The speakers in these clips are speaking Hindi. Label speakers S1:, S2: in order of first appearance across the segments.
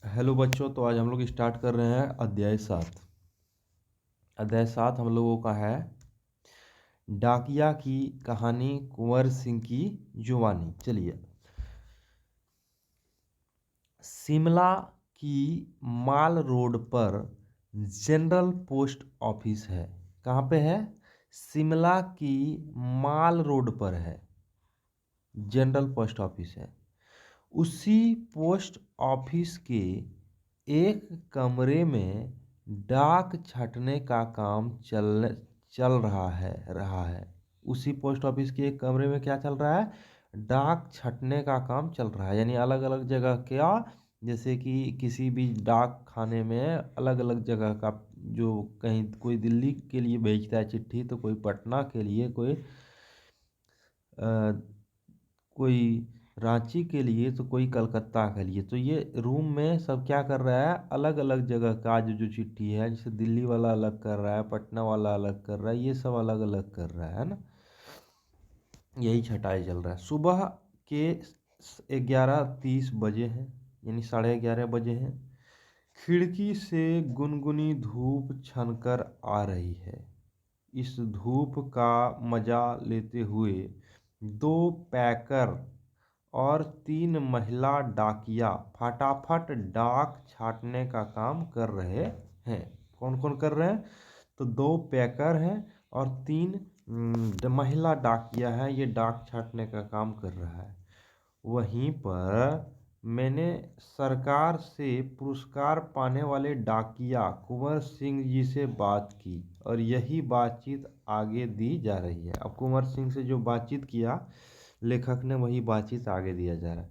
S1: हेलो बच्चों, तो आज हम लोग स्टार्ट कर रहे हैं अध्याय 7। अध्याय 7 हम लोगों का है डाकिया की कहानी, कुंवर सिंह की जुबानी। चलिए, शिमला की माल रोड पर जनरल पोस्ट ऑफिस है। कहाँ पे है? शिमला की माल रोड पर है, जनरल पोस्ट ऑफिस है। उसी पोस्ट ऑफिस के एक कमरे में डाक छँटने का काम चल रहा है। उसी पोस्ट ऑफिस के एक कमरे में क्या चल रहा है? डाक छँटने का काम चल रहा है। यानी अलग अलग जगह क्या, जैसे कि किसी भी डाक खाने में अलग अलग जगह का, जो कहीं कोई दिल्ली के लिए भेजता है चिट्ठी, तो कोई पटना के लिए, कोई रांची के लिए, तो कोई कलकत्ता के लिए। तो ये रूम में सब क्या कर रहा है? अलग अलग जगह का जो चिट्ठी है, जैसे दिल्ली वाला अलग कर रहा है, पटना वाला अलग कर रहा है, ये सब अलग अलग कर रहा है ना। यही छटाई चल रहा है। सुबह के 11:30 बजे हैं, यानी 11:30 बजे हैं। खिड़की से गुनगुनी धूप छनकर आ रही है। इस धूप का मजा लेते हुए 2 पैकर और 3 महिला डाकिया फटाफट डाक छाटने का काम कर रहे हैं। कौन कौन कर रहे हैं? तो 2 पैकर हैं और 3 महिला डाकिया हैं। ये डाक छाटने का काम कर रहा है। वहीं पर मैंने सरकार से पुरस्कार पाने वाले डाकिया कुंवर सिंह जी से बात की और यही बातचीत आगे दी जा रही है। अब कुंवर सिंह से जो बातचीत किया लेखक ने, वही बातचीत आगे दिया जा रहा है।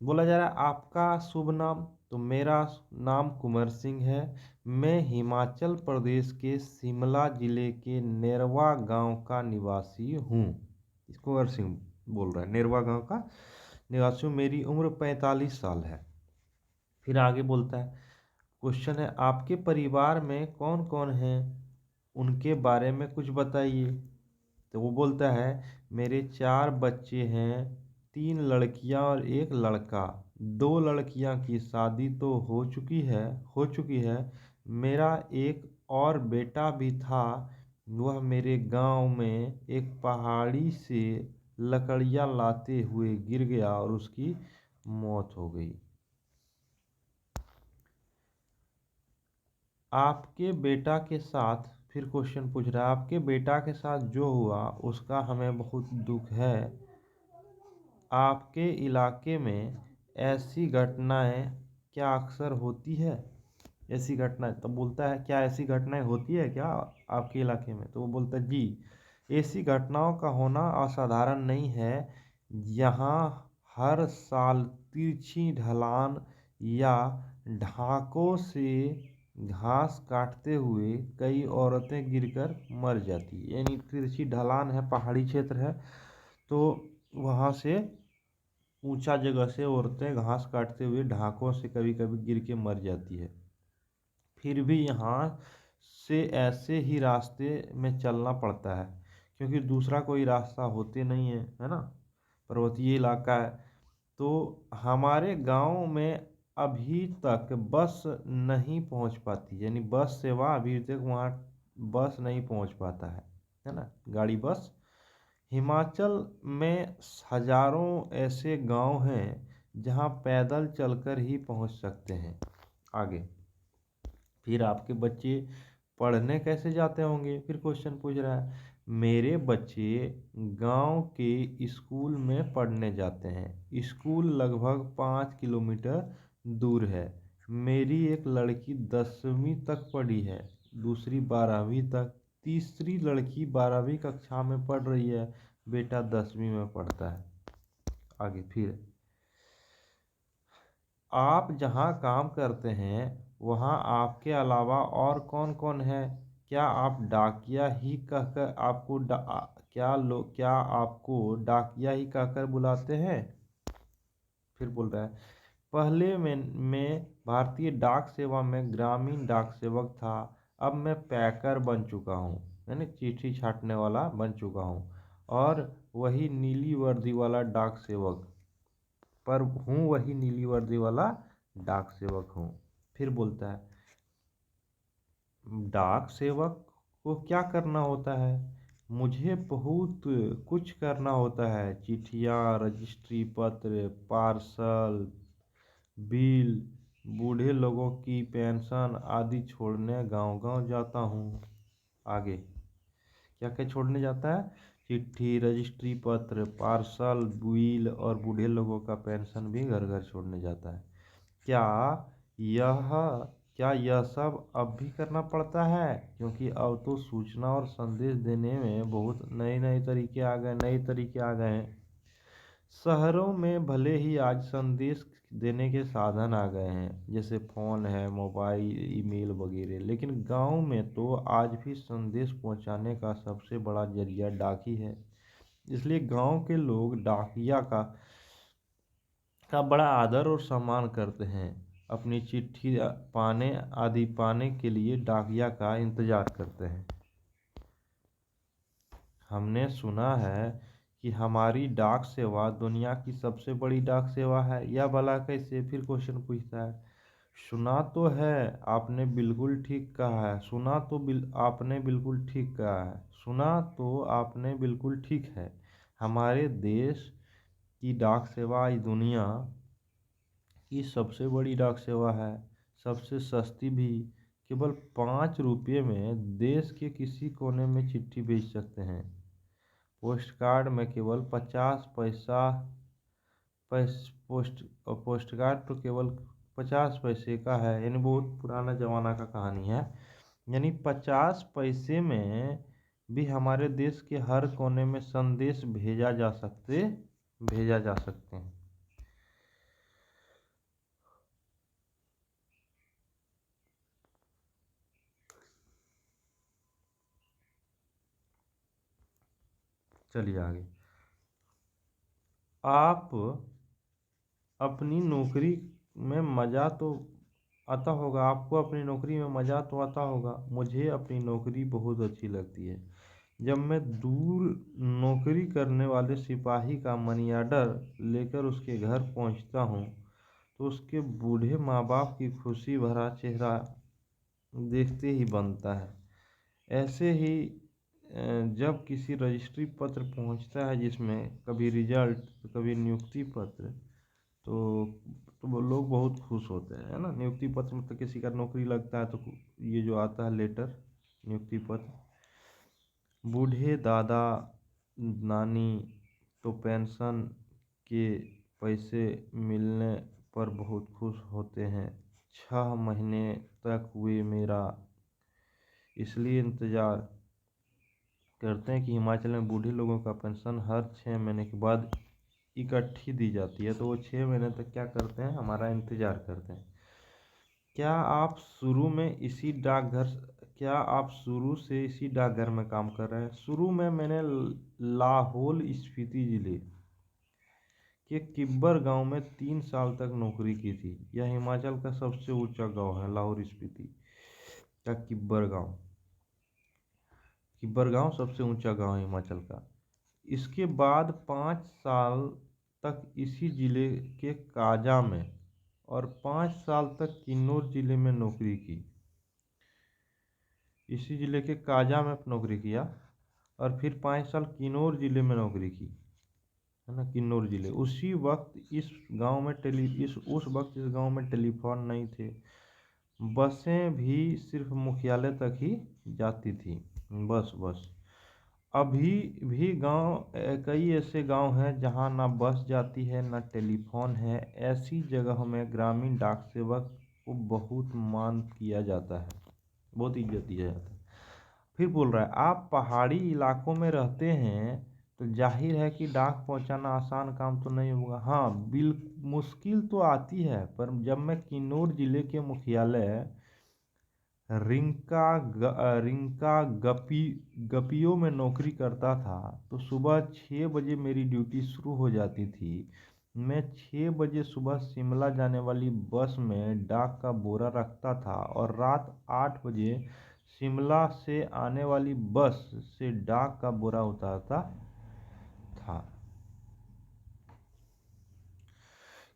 S1: बोला जा रहा है, आपका शुभ नाम? तो मेरा नाम कुंवर सिंह है। मैं हिमाचल प्रदेश के शिमला जिले के नेरवा गांव का निवासी हूँ। कुंवर सिंह बोल रहा है, नेरवा गांव का निवासी हूँ। मेरी उम्र 45 साल है। फिर आगे बोलता है, क्वेश्चन है, आपके परिवार में कौन कौन है, उनके बारे में कुछ बताइए। तो वो बोलता है, मेरे 4 बच्चे हैं, 3 लड़कियां और 1 लड़का। 2 लड़कियां की शादी तो हो चुकी है। मेरा एक और बेटा भी था। वह मेरे गांव में एक पहाड़ी से लकड़ियां लाते हुए गिर गया और उसकी मौत हो गई। आपके बेटा के साथ, फिर क्वेश्चन पूछ रहा है, आपके बेटा के साथ जो हुआ उसका हमें बहुत दुख है। आपके इलाके में ऐसी घटनाएं क्या अक्सर होती है? ऐसी घटनाएं, तो बोलता है, क्या ऐसी घटनाएं होती है क्या आपके इलाके में? तो वो बोलता है, जी, ऐसी घटनाओं का होना असाधारण नहीं है। यहाँ हर साल तिरछी ढलान या ढाकों से घास काटते हुए कई औरतें गिरकर मर जाती है। यानी तिरछी ढलान है, पहाड़ी क्षेत्र है, तो वहाँ से ऊंचा जगह से औरतें घास काटते हुए ढाकों से कभी कभी गिर के मर जाती है। फिर भी यहाँ से ऐसे ही रास्ते में चलना पड़ता है, क्योंकि दूसरा कोई रास्ता होते नहीं है ना, पर्वतीय इलाका है। तो हमारे गांव में अभी तक बस नहीं पहुंच पाती, यानी बस सेवा अभी तक वहाँ बस नहीं पहुंच पाता है ना, गाड़ी बस। हिमाचल में हजारों ऐसे गांव हैं जहां पैदल चलकर ही पहुंच सकते हैं। आगे, फिर आपके बच्चे पढ़ने कैसे जाते होंगे? फिर क्वेश्चन पूछ रहा है, मेरे बच्चे गांव के स्कूल में पढ़ने जाते हैं। स्कूल लगभग 5 किलोमीटर दूर है। मेरी एक लड़की 10वीं तक पढ़ी है, दूसरी 12वीं तक, तीसरी लड़की 12वीं कक्षा में पढ़ रही है, बेटा 10वीं में पढ़ता है। आगे, फिर आप जहाँ काम करते हैं वहाँ आपके अलावा और कौन कौन है? क्या आप डाकिया ही कहकर आपको क्या आपको डाकिया ही कहकर बुलाते हैं? फिर बोल रहा है, पहले मैं भारतीय डाक सेवा में ग्रामीण डाक सेवक था। अब मैं पैकर बन चुका हूँ, यानी चिट्ठी छाटने वाला बन चुका हूँ, और वही नीली वर्दी वाला डाक सेवक, पर हूँ वही नीली वर्दी वाला डाक सेवक हूँ। फिर बोलता है, डाक सेवक को क्या करना होता है? मुझे बहुत कुछ करना होता है। चिट्ठियाँ, रजिस्ट्री पत्र, पार्सल, बिल, बूढ़े लोगों की पेंशन आदि छोड़ने गांव गांव जाता हूँ। आगे क्या क्या छोड़ने जाता है? चिट्ठी, रजिस्ट्री पत्र, पार्सल, बिल और बूढ़े लोगों का पेंशन भी घर घर छोड़ने जाता है। क्या यह क्या यह सब अब भी करना पड़ता है? क्योंकि अब तो सूचना और संदेश देने में बहुत नए नए तरीके आ गए हैं। शहरों में भले ही आज संदेश देने के साधन आ गए हैं, जैसे फ़ोन है, मोबाइल, ईमेल वगैरह, लेकिन गांव में तो आज भी संदेश पहुंचाने का सबसे बड़ा जरिया डाक ही है। इसलिए गांव के लोग डाकिया का बड़ा आदर और सम्मान करते हैं। अपनी चिट्ठी पाने के लिए डाकिया का इंतजार करते हैं। हमने सुना है कि हमारी डाक सेवा दुनिया की सबसे बड़ी डाक सेवा है। यह भला कैसे? फिर क्वेश्चन पूछता है। सुना तो है, आपने बिल्कुल ठीक कहा है। आपने बिल्कुल ठीक कहा है। सुना तो आपने बिल्कुल ठीक है। हमारे देश की डाक सेवा आज दुनिया की सबसे बड़ी डाक सेवा है, सबसे सस्ती भी। केवल 5 रुपये में देश के किसी कोने में चिट्ठी भेज सकते हैं। पोस्ट कार्ड में केवल 50 पैसा पोस्ट कार्ड तो केवल 50 पैसे का है, यानी बहुत पुराना ज़माना का कहानी है। यानी 50 पैसे में भी हमारे देश के हर कोने में संदेश भेजा जा सकते हैं। चलिए आगे। आप अपनी नौकरी में मज़ा तो आता होगा आपको अपनी नौकरी में मज़ा तो आता होगा। मुझे अपनी नौकरी बहुत अच्छी लगती है। जब मैं दूर नौकरी करने वाले सिपाही का मनी ऑर्डर लेकर उसके घर पहुंचता हूं, तो उसके बूढ़े माँ बाप की खुशी भरा चेहरा देखते ही बनता है। ऐसे ही जब किसी रजिस्ट्री पत्र पहुंचता है, जिसमें कभी रिजल्ट तो कभी नियुक्ति पत्र, तो वो लोग बहुत खुश होते हैं, है ना। नियुक्ति पत्र मतलब किसी का नौकरी लगता है तो ये जो आता है लेटर, नियुक्ति पत्र। बूढ़े दादा नानी तो पेंशन के पैसे मिलने पर बहुत खुश होते हैं। 6 महीने तक हुए मेरा इसलिए इंतज़ार करते हैं कि हिमाचल में बूढ़े लोगों का पेंशन हर 6 महीने के बाद इकट्ठी दी जाती है। तो वो 6 महीने तक क्या करते हैं? हमारा इंतज़ार करते हैं। क्या आप शुरू में इसी डाकघर क्या आप शुरू से इसी डाकघर में काम कर रहे हैं? शुरू में मैंने लाहौल स्पीति जिले के किब्बर गांव में 3 साल तक नौकरी की थी। यह हिमाचल का सबसे ऊंचा गांव है, लाहौल स्पीति का किब्बर गांव। किब्बर गांव सबसे ऊंचा गांव है हिमाचल का। इसके बाद 5 साल तक इसी जिले के काजा में और 5 साल तक किन्नौर जिले में नौकरी की। इसी जिले के काजा में नौकरी किया और फिर 5 साल किन्नौर जिले में नौकरी की, है ना। किन्नौर जिले उसी वक्त इस गांव में उस वक्त इस गांव में टेलीफोन नहीं थे। बसें भी सिर्फ मुख्यालय तक ही जाती थी। बस अभी भी कई ऐसे गांव हैं जहां ना बस जाती है ना टेलीफोन है। ऐसी जगहों में ग्रामीण डाक सेवक को बहुत मान किया जाता है, बहुत इज्जत दिया जाता है। फिर बोल रहा है, आप पहाड़ी इलाकों में रहते हैं तो जाहिर है कि डाक पहुंचाना आसान काम तो नहीं होगा। हाँ, मुश्किल तो आती है, पर जब मैं किन्नौर जिले के मुख्यालय रिंका गपियों में नौकरी करता था, तो सुबह 6 बजे मेरी ड्यूटी शुरू हो जाती थी। मैं 6 बजे सुबह शिमला जाने वाली बस में डाक का बोरा रखता था और रात 8 बजे शिमला से आने वाली बस से डाक का बोरा उतारता था।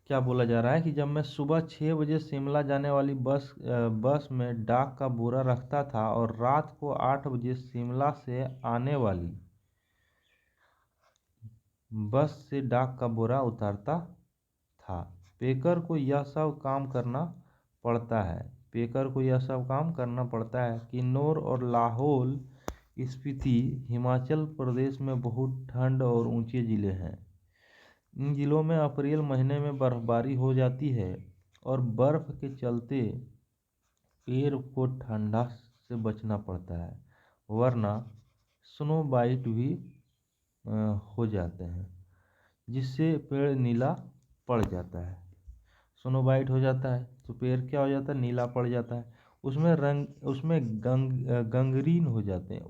S1: क्या बोला जा रहा है कि जब मैं सुबह 6 बजे शिमला जाने वाली बस में डाक का बोरा रखता था और रात को 8 बजे शिमला से आने वाली बस से डाक का बोरा उतारता था। पेकर को यह सब काम करना पड़ता है। पेकर को यह सब काम करना पड़ता है। किन्नौर और लाहौल स्पीति हिमाचल प्रदेश में बहुत ठंड और ऊंचे ज़िले हैं। इन ज़िलों में अप्रैल महीने में बर्फबारी हो जाती है और बर्फ़ के चलते पेड़ को ठंडा से बचना पड़ता है, वरना स्नो बाइट भी हो जाते हैं, जिससे पेड़ नीला पड़ जाता है। स्नो बाइट हो जाता है तो पेड़ क्या हो जाता है, नीला पड़ जाता है। उसमें गंगरीन हो जाते हैं,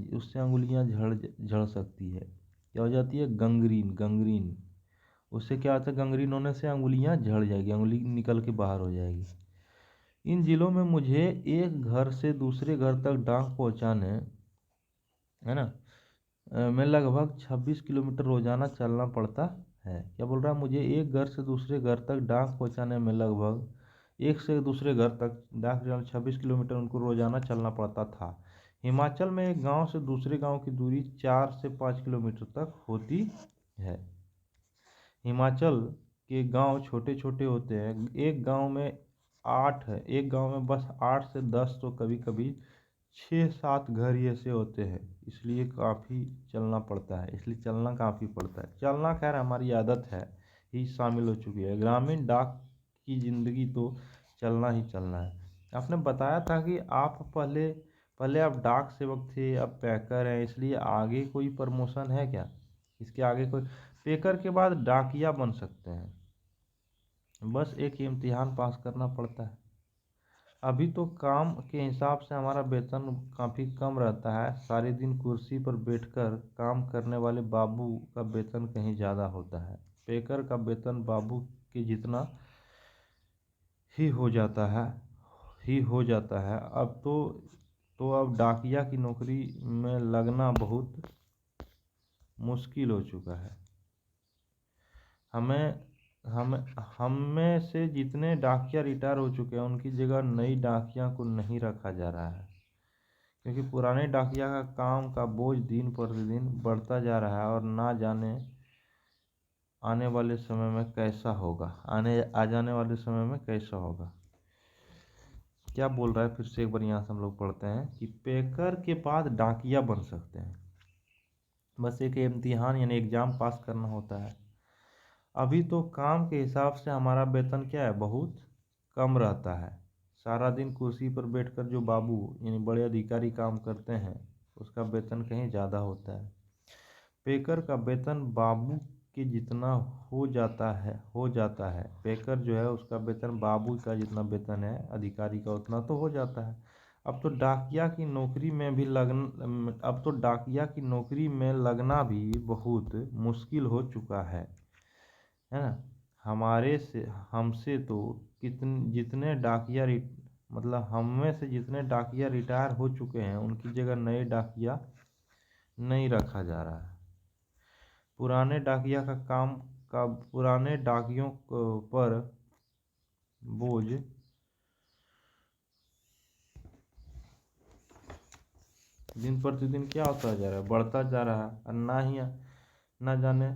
S1: उससे अंगुलियां झड़ सकती है। क्या हो जाती है, गंगरीन। उससे क्या होता है, गंगरीन होने से अंगुलियां झड़ जाएगी, अंगुली निकल के बाहर हो जाएगी। इन जिलों में मुझे एक घर से दूसरे घर तक डाक पहुंचाने, है ना, में लगभग 26 किलोमीटर रोजाना चलना पड़ता है। क्या बोल रहा है, मुझे एक घर से दूसरे घर तक डाक पहुंचाने में लगभग एक से दूसरे घर तक डाक 26 किलोमीटर उनको रोजाना चलना पड़ता था। हिमाचल में एक गांव से दूसरे गांव की दूरी 4 से 5 किलोमीटर तक होती है। हिमाचल के गांव छोटे छोटे होते हैं। एक गांव में बस 8 से 10 तो कभी कभी 6-7 घर ही ऐसे होते हैं, इसलिए काफ़ी चलना पड़ता है, इसलिए चलना काफ़ी पड़ता है। चलना खैर हमारी आदत है ही शामिल हो चुकी है। ग्रामीण डाक की ज़िंदगी तो चलना ही चलना है। आपने बताया था कि आप पहले पहले आप डाक सेवक थे, अब पैकर हैं, इसलिए आगे कोई प्रमोशन है क्या? इसके आगे कोई? पैकर के बाद डाकिया बन सकते हैं, बस एक इम्तिहान पास करना पड़ता है। अभी तो काम के हिसाब से हमारा वेतन काफ़ी कम रहता है। सारे दिन कुर्सी पर बैठकर काम करने वाले बाबू का वेतन कहीं ज़्यादा होता है। पेकर का वेतन बाबू के जितना ही हो जाता है। अब डाकिया की नौकरी में लगना बहुत मुश्किल हो चुका है। हमें हम हम में से जितने डाकिया रिटायर हो चुके हैं, उनकी जगह नई डाकिया को नहीं रखा जा रहा है, क्योंकि पुराने डाकिया का काम का बोझ दिन प्रतिदिन बढ़ता जा रहा है और ना जाने आने वाले समय में कैसा होगा। आ जाने वाले समय में कैसा होगा। क्या बोल रहा है, फिर से एक बार यहाँ से हम लोग पढ़ते हैं कि पेकर के बाद डाकिया बन सकते हैं, बस एक इम्तिहान यानी एग्ज़ाम पास करना होता है। अभी तो काम के हिसाब से हमारा वेतन क्या है, बहुत कम रहता है। सारा दिन कुर्सी पर बैठकर जो बाबू यानी बड़े अधिकारी काम करते हैं, उसका वेतन कहीं ज़्यादा होता है। पेकर का वेतन बाबू के जितना हो जाता है। पेकर जो है उसका वेतन बाबू का जितना वेतन है अधिकारी का, उतना तो हो जाता है। अब तो डाकिया की नौकरी में लगना भी बहुत मुश्किल हो चुका है ना। हमारे से हमसे तो कितने जितने डाकिया मतलब हम में से जितने डाकिया रिटायर हो चुके हैं, उनकी जगह नए डाकिया नहीं रखा जा रहा है। पुराने डाकिया का काम का पुराने डाकियों पर बोझ दिन प्रतिदिन क्या होता जा रहा है, बढ़ता जा रहा है। और ना जाने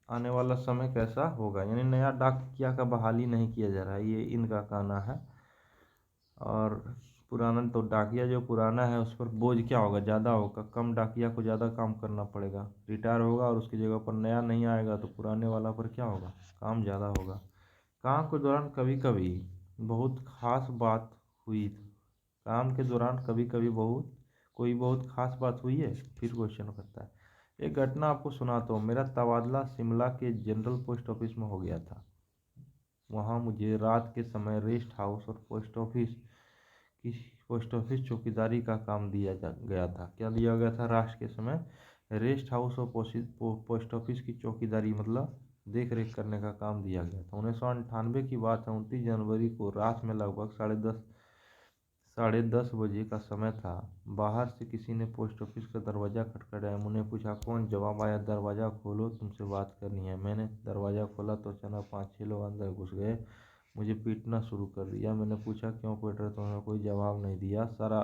S1: आने वाला समय कैसा होगा, यानी नया डाकिया का बहाली नहीं किया जा रहा है, ये इनका कहना है। और पुराना तो डाकिया जो पुराना है उस पर बोझ क्या होगा, ज़्यादा होगा। कम डाकिया को ज़्यादा काम करना पड़ेगा, रिटायर होगा और उसकी जगह पर नया नहीं आएगा तो पुराने वाला पर क्या होगा, काम ज़्यादा होगा। काम के दौरान कभी कभी बहुत खास बात हुई काम के दौरान कभी कभी बहुत खास बात हुई है, फिर क्वेश्चन करता है। एक घटना आपको सुनाता हूँ। मेरा तबादला शिमला के जनरल पोस्ट ऑफिस में हो गया था। वहाँ मुझे रात के समय रेस्ट हाउस और पोस्ट ऑफिस चौकीदारी का काम दिया गया था। क्या दिया गया था, राष्ट्र के समय रेस्ट हाउस और पोस्ट ऑफिस की चौकीदारी मतलब देख रेख करने का काम दिया गया था। 1998 की बात है। 29 जनवरी को रात में लगभग 10:30 बजे का समय था। बाहर से किसी ने पोस्ट ऑफिस का दरवाज़ा खटखटाया। मैंने पूछा कौन? जवाब आया, दरवाज़ा खोलो, तुमसे बात करनी है। मैंने दरवाज़ा खोला तो अचानक 5-6 लोग अंदर घुस गए। मुझे पीटना शुरू कर दिया। मैंने पूछा क्यों पीट रहे? तो उन्होंने कोई जवाब नहीं दिया। सारा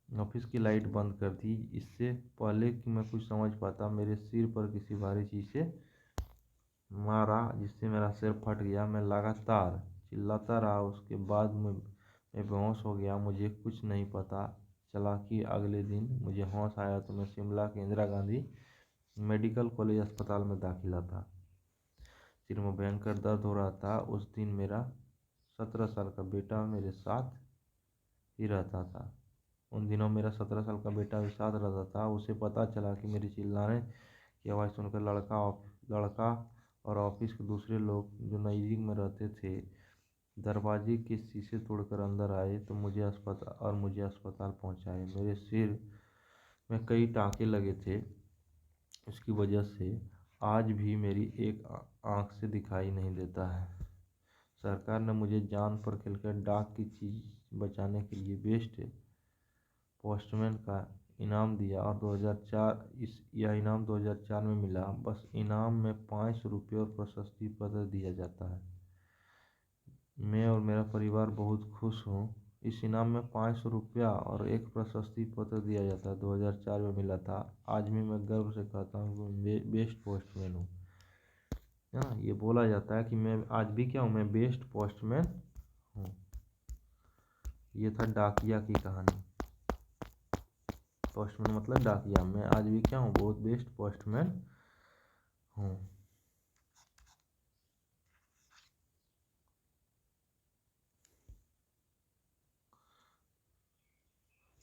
S1: ऑफिस की लाइट बंद कर दी। इससे पहले कि मैं कुछ समझ पाता, मेरे सिर पर किसी भारी चीज़ से मारा, जिससे मेरा सिर फट गया। मैं लगातार चिल्लाता रहा। उसके बाद मैं बेहोश हो गया। मुझे कुछ नहीं पता चला कि अगले दिन मुझे होश आया तो मैं शिमला के इंदिरा गांधी मेडिकल कॉलेज अस्पताल में दाखिला था। सिर में भयंकर दर्द हो रहा था। उस दिन मेरा 17 साल का बेटा मेरे साथ ही रहता था। उन दिनों मेरा 17 साल का बेटा भी साथ रहता था। उसे पता चला कि मेरी चिल्लाने की आवाज़ सुनकर लड़का और ऑफिस के दूसरे लोग जो नज़दीक में रहते थे दरवाजे के शीशे तोड़कर अंदर आए तो मुझे अस्पताल पहुंचाए। मेरे सिर में कई टाँके लगे थे। उसकी वजह से आज भी मेरी एक आंख से दिखाई नहीं देता है। सरकार ने मुझे जान पर खेलकर डाक की चीज़ बचाने के लिए बेस्ट पोस्टमैन का इनाम दिया और 2004 यह इनाम 2004 में मिला। बस इनाम में 500 रुपये और प्रशस्ति पत्र दिया जाता है। मैं और मेरा परिवार बहुत खुश हूँ। इस इनाम में 500 रुपया और एक प्रशस्ति पत्र दिया जाता है। 2004 में मिला था। आज भी मैं गर्व से कहता हूँ कि मैं बेस्ट पोस्टमैन हूँ। हाँ, ये बोला जाता है कि मैं आज भी क्या हूँ, मैं बेस्ट पोस्टमैन हूँ। ये था डाकिया की कहानी। पोस्टमैन मतलब डाकिया। मैं आज भी क्या हूँ, बहुत बेस्ट पोस्टमैन हूँ।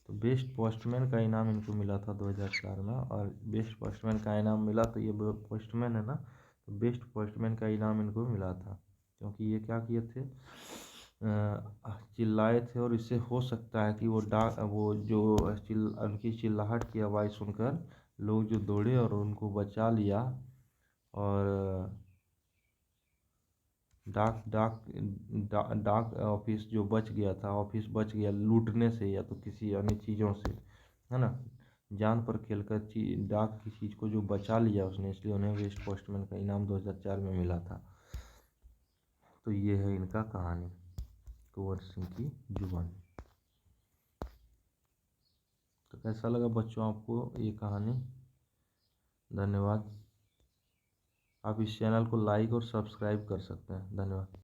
S1: तो बेस्ट पोस्टमैन का इनाम इनको मिला था 2004 में। और बेस्ट पोस्टमैन का इनाम मिला तो ये पोस्टमैन है ना, तो बेस्ट पोस्टमैन का इनाम इनको मिला था क्योंकि ये क्या किए थे, चिल्लाए थे। और इससे हो सकता है कि वो जो उनकी चिल्लाहट की आवाज़ सुनकर लोग जो दौड़े और उनको बचा लिया। और डाक ऑफिस जो बच गया था, ऑफिस बच गया लूटने से या तो किसी अन्य चीज़ों से, है ना। जान पर खेलकर डाक की चीज़ को जो बचा लिया उसने, इसलिए उन्हें वेस्ट पोस्टमैन का इनाम 2004 में मिला था। तो ये है इनका कहानी, कुंवर सिंह की जुबानी। तो कैसा लगा बच्चों आपको ये कहानी? धन्यवाद। आप इस चैनल को लाइक और सब्सक्राइब कर सकते हैं। धन्यवाद।